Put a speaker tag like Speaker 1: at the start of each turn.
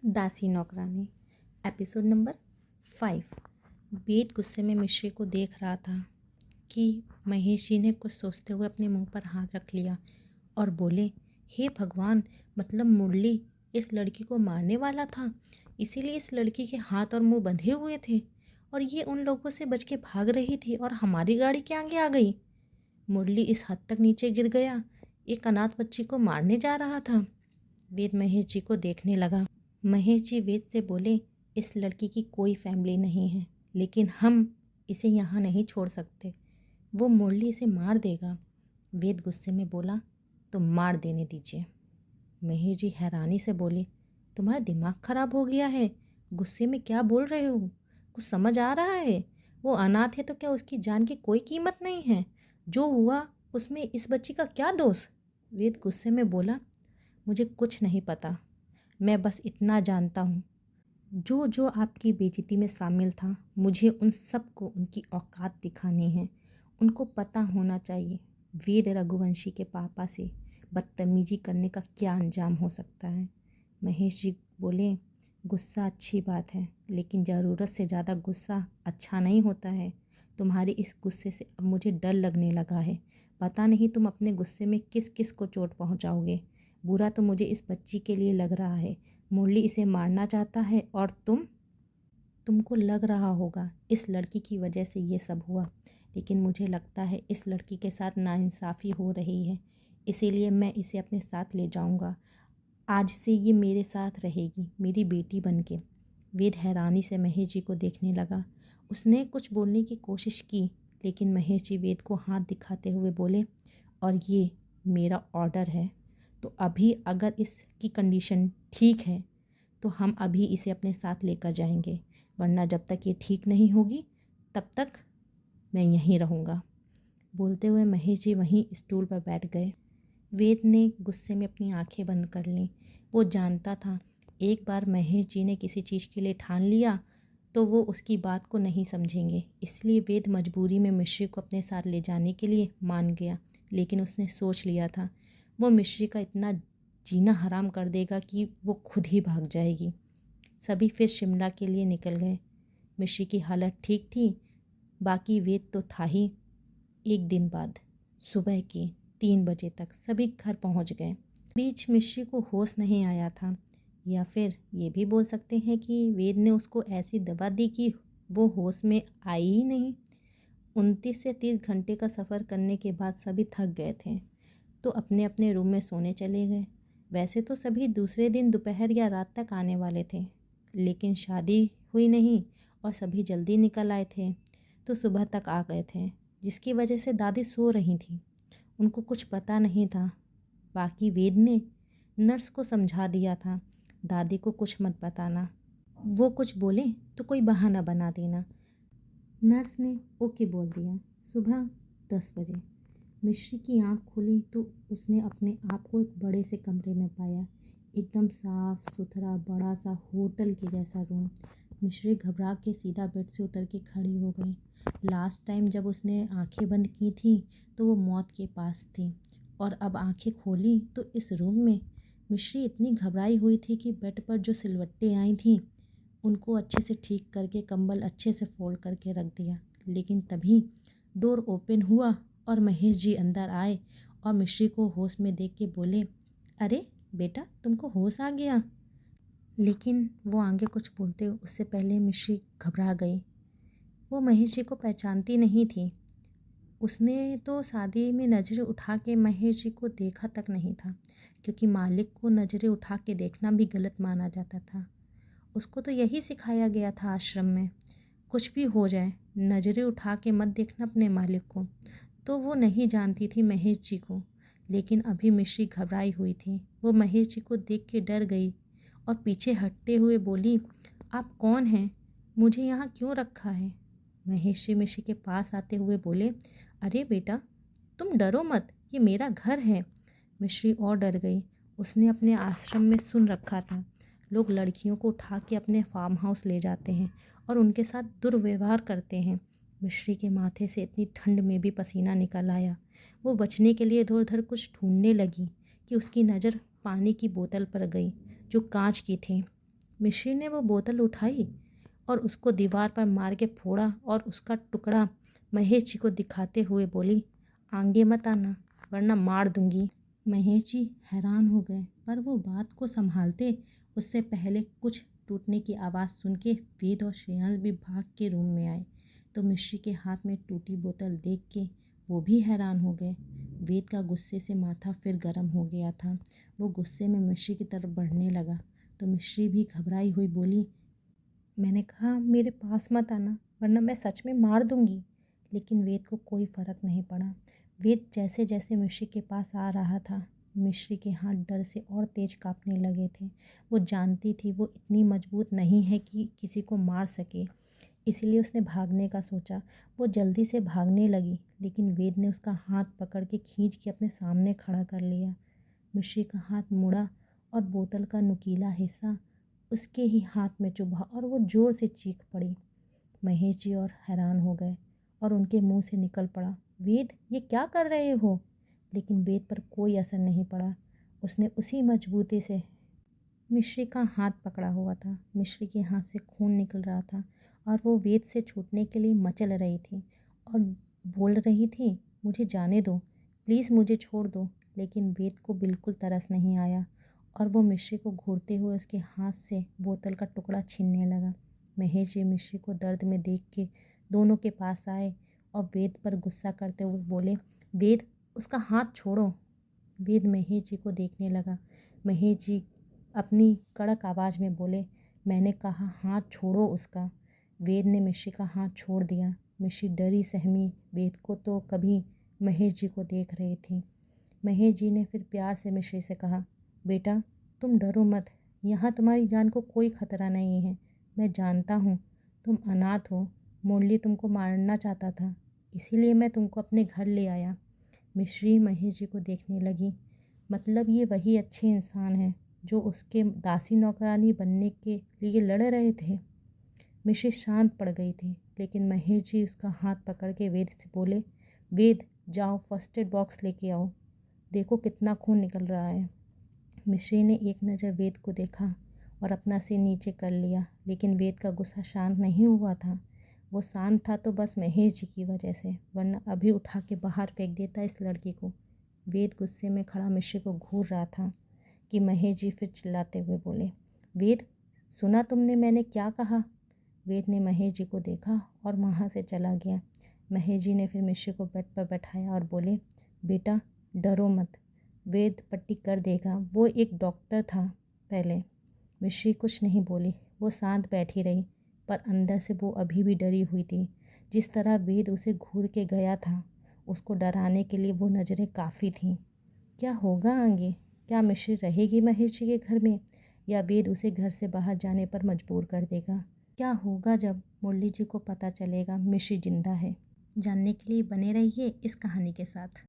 Speaker 1: दासी नौकरानी episode number 5। वेद गुस्से में मिश्री को देख रहा था कि महेश जी ने कुछ सोचते हुए अपने मुंह पर हाथ रख लिया और बोले, हे भगवान, मतलब मुरली इस लड़की को मारने वाला था, इसीलिए इस लड़की के हाथ और मुंह बंधे हुए थे और ये उन लोगों से बच के भाग रही थी और हमारी गाड़ी के आगे आ गई। मुरली इस हद तक नीचे गिर गया, एक अनाथ बच्ची को मारने जा रहा था। वेद महेश जी को देखने लगा। महेश जी वेद से बोले, इस लड़की की कोई फैमिली नहीं है, लेकिन हम इसे यहाँ नहीं छोड़ सकते, वो मुरली इसे मार देगा। वेद गुस्से में बोला, तो मार देने दीजिए। महेश जी हैरानी से बोले, तुम्हारा दिमाग खराब हो गया है, गुस्से में क्या बोल रहे हो, कुछ समझ आ रहा है? वो अनाथ है तो क्या उसकी जान की कोई कीमत नहीं है? जो हुआ उसमें इस बच्ची का क्या दोष? वेद गुस्से में बोला, मुझे कुछ नहीं पता, मैं बस इतना जानता हूँ, जो जो आपकी बेइज्जती में शामिल था, मुझे उन सबको उनकी औकात दिखानी है। उनको पता होना चाहिए वेद रघुवंशी के पापा से बदतमीजी करने का क्या अंजाम हो सकता है। महेश जी बोले, गुस्सा अच्छी बात है, लेकिन ज़रूरत से ज़्यादा गुस्सा अच्छा नहीं होता है। तुम्हारे इस गुस्से से अब मुझे डर लगने लगा है। पता नहीं तुम अपने गुस्से में किस किस को चोट पहुंचाओगे। बुरा तो मुझे इस बच्ची के लिए लग रहा है। मुरली इसे मारना चाहता है और तुमको लग रहा होगा इस लड़की की वजह से ये सब हुआ, लेकिन मुझे लगता है इस लड़की के साथ नाइंसाफ़ी हो रही है, इसीलिए मैं इसे अपने साथ ले जाऊंगा। आज से ये मेरे साथ रहेगी, मेरी बेटी बनके। वेद हैरानी से महेश जी को देखने लगा। उसने कुछ बोलने की कोशिश की, लेकिन महेश जी वेद को हाथ दिखाते हुए बोले, और ये मेरा ऑर्डर है, तो अभी अगर इसकी कंडीशन ठीक है तो हम अभी इसे अपने साथ लेकर जाएंगे, वरना जब तक ये ठीक नहीं होगी तब तक मैं यहीं रहूँगा। बोलते हुए महेश जी वहीं स्टूल पर बैठ गए। वेद ने गुस्से में अपनी आंखें बंद कर लीं। वो जानता था एक बार महेश जी ने किसी चीज़ के लिए ठान लिया तो वो उसकी बात को नहीं समझेंगे, इसलिए वेद मजबूरी में मिश्री को अपने साथ ले जाने के लिए मान गया। लेकिन उसने सोच लिया था वो मिश्री का इतना जीना हराम कर देगा कि वो खुद ही भाग जाएगी। सभी फिर शिमला के लिए निकल गए। मिश्री की हालत ठीक थी, बाकी वेद तो था ही। एक दिन बाद सुबह के 3 बजे तक सभी घर पहुंच गए। बीच मिश्री को होश नहीं आया था, या फिर ये भी बोल सकते हैं कि वेद ने उसको ऐसी दवा दी कि वो होश में आई ही नहीं। 29 से 30 घंटे का सफ़र करने के बाद सभी थक गए थे तो अपने अपने रूम में सोने चले गए। वैसे तो सभी दूसरे दिन दोपहर या रात तक आने वाले थे, लेकिन शादी हुई नहीं और सभी जल्दी निकल आए थे तो सुबह तक आ गए थे, जिसकी वजह से दादी सो रही थी। उनको कुछ पता नहीं था। बाकी वेद ने नर्स को समझा दिया था, दादी को कुछ मत बताना, वो कुछ बोले तो कोई बहाना बना देना। नर्स ने ओके बोल दिया। सुबह 10 बजे मिश्री की आंख खुली तो उसने अपने आप को एक बड़े से कमरे में पाया, एकदम साफ सुथरा बड़ा सा होटल के जैसा रूम। मिश्री घबरा के सीधा बेड से उतर के खड़ी हो गई। लास्ट टाइम जब उसने आंखें बंद की थी तो वो मौत के पास थी, और अब आंखें खोली तो इस रूम में। मिश्री इतनी घबराई हुई थी कि बेड पर जो सिलवट्टे आई थी उनको अच्छे से ठीक करके कंबल अच्छे से फोल्ड करके रख दिया। लेकिन तभी डोर ओपन हुआ और महेश जी अंदर आए और मिश्री को होश में देख के बोले, अरे बेटा, तुमको होश आ गया। लेकिन वो आगे कुछ बोलते उससे पहले मिश्री घबरा गई। वो महेश जी को पहचानती नहीं थी। उसने तो शादी में नज़रें उठा के महेश जी को देखा तक नहीं था, क्योंकि मालिक को नज़रें उठा के देखना भी गलत माना जाता था। उसको तो यही सिखाया गया था आश्रम में, कुछ भी हो जाए नज़रें उठा के मत देखना अपने मालिक को। तो वो नहीं जानती थी महेश जी को। लेकिन अभी मिश्री घबराई हुई थी। वो महेश जी को देख के डर गई और पीछे हटते हुए बोली, आप कौन हैं, मुझे यहाँ क्यों रखा है? महेश जी मिश्री के पास आते हुए बोले, अरे बेटा, तुम डरो मत, ये मेरा घर है। मिश्री और डर गई। उसने अपने आश्रम में सुन रखा था लोग लड़कियों को उठा के अपने फार्म हाउस ले जाते हैं और उनके साथ दुर्व्यवहार करते हैं। मिश्री के माथे से इतनी ठंड में भी पसीना निकल आया। वो बचने के लिए इधर उधर कुछ ढूंढने लगी कि उसकी नज़र पानी की बोतल पर गई जो कांच की थी। मिश्री ने वो बोतल उठाई और उसको दीवार पर मार के फोड़ा और उसका टुकड़ा महेश जी को दिखाते हुए बोली, आगे मत आना वरना मार दूंगी। महेश जी हैरान हो गए, पर वो बात को संभालते उससे पहले कुछ टूटने की आवाज़ सुन के वेद और श्रेयांश भी भाग के रूम में आए। तो मिश्री के हाथ में टूटी बोतल देख के वो भी हैरान हो गए। वेद का गुस्से से माथा फिर गर्म हो गया था। वो गुस्से में मिश्री की तरफ बढ़ने लगा तो मिश्री भी घबराई हुई बोली, मैंने कहा मेरे पास मत आना वरना मैं सच में मार दूंगी। लेकिन वेद को कोई फ़र्क नहीं पड़ा। वेद जैसे जैसे मिश्री के पास आ रहा था, मिश्री के हाथ डर से और तेज़ कांपने लगे थे। वो जानती थी वो इतनी मजबूत नहीं है कि किसी को मार सके, इसलिए उसने भागने का सोचा। वो जल्दी से भागने लगी, लेकिन वेद ने उसका हाथ पकड़ के खींच के अपने सामने खड़ा कर लिया। मिश्री का हाथ मुड़ा और बोतल का नुकीला हिस्सा उसके ही हाथ में चुभा और वो ज़ोर से चीख पड़ी। महेश जी और हैरान हो गए और उनके मुंह से निकल पड़ा, वेद ये क्या कर रहे हो। लेकिन वेद पर कोई असर नहीं पड़ा। उसने उसी मजबूती से मिश्री का हाथ पकड़ा हुआ था। मिश्री के हाथ से खून निकल रहा था और वो वेद से छूटने के लिए मचल रही थी और बोल रही थी, मुझे जाने दो, प्लीज़ मुझे छोड़ दो। लेकिन वेद को बिल्कुल तरस नहीं आया और वो मिश्री को घूरते हुए उसके हाथ से बोतल का टुकड़ा छीनने लगा। महेश जी मिश्री को दर्द में देख के दोनों के पास आए और वेद पर गुस्सा करते हुए बोले, वेद उसका हाथ छोड़ो। वेद महेश जी को देखने लगा। महेश जी अपनी कड़क आवाज़ में बोले, मैंने कहा हाथ छोड़ो उसका। वेद ने मिश्री का हाथ छोड़ दिया। मिश्री डरी सहमी वेद को तो कभी महेश जी को देख रही थी। महेश जी ने फिर प्यार से मिश्री से कहा, बेटा तुम डरो मत, यहाँ तुम्हारी जान को कोई खतरा नहीं है। मैं जानता हूँ तुम अनाथ हो, मुरली तुमको मारना चाहता था, इसीलिए मैं तुमको अपने घर ले आया। मिश्री महेश जी को देखने लगी, मतलब ये वही अच्छे इंसान हैं जो उसके दासी नौकरानी बनने के लिए लड़ रहे थे। मिश्री शांत पड़ गई थी, लेकिन महेश जी उसका हाथ पकड़ के वेद से बोले, वेद जाओ फर्स्ट एड बॉक्स लेके आओ, देखो कितना खून निकल रहा है। मिश्री ने एक नज़र वेद को देखा और अपना सिर नीचे कर लिया, लेकिन वेद का गुस्सा शांत नहीं हुआ था। वो शांत था तो बस महेश जी की वजह से, वरना अभी उठा के बाहर फेंक देता इस लड़की को। वेद गुस्से में खड़ा मिश्री को घूर रहा था कि महेश जी फिर चिल्लाते हुए बोले, वेद सुना तुमने मैंने क्या कहा। वेद ने महेश जी को देखा और वहाँ से चला गया। महेश जी ने फिर मिश्री को बेड पर बैठाया और बोले, बेटा डरो मत, वेद पट्टी कर देगा, वो एक डॉक्टर था पहले। मिश्री कुछ नहीं बोली, वो शांत बैठी रही, पर अंदर से वो अभी भी डरी हुई थी। जिस तरह वेद उसे घूर के गया था, उसको डराने के लिए वो नज़रें काफ़ी थीं। क्या होगा आगे? क्या मिश्री रहेगी महेश जी के घर में, या वेद उसे घर से बाहर जाने पर मजबूर कर देगा? क्या होगा जब मुरली जी को पता चलेगा मिश्री जिंदा है? जानने के लिए बने रहिए इस कहानी के साथ।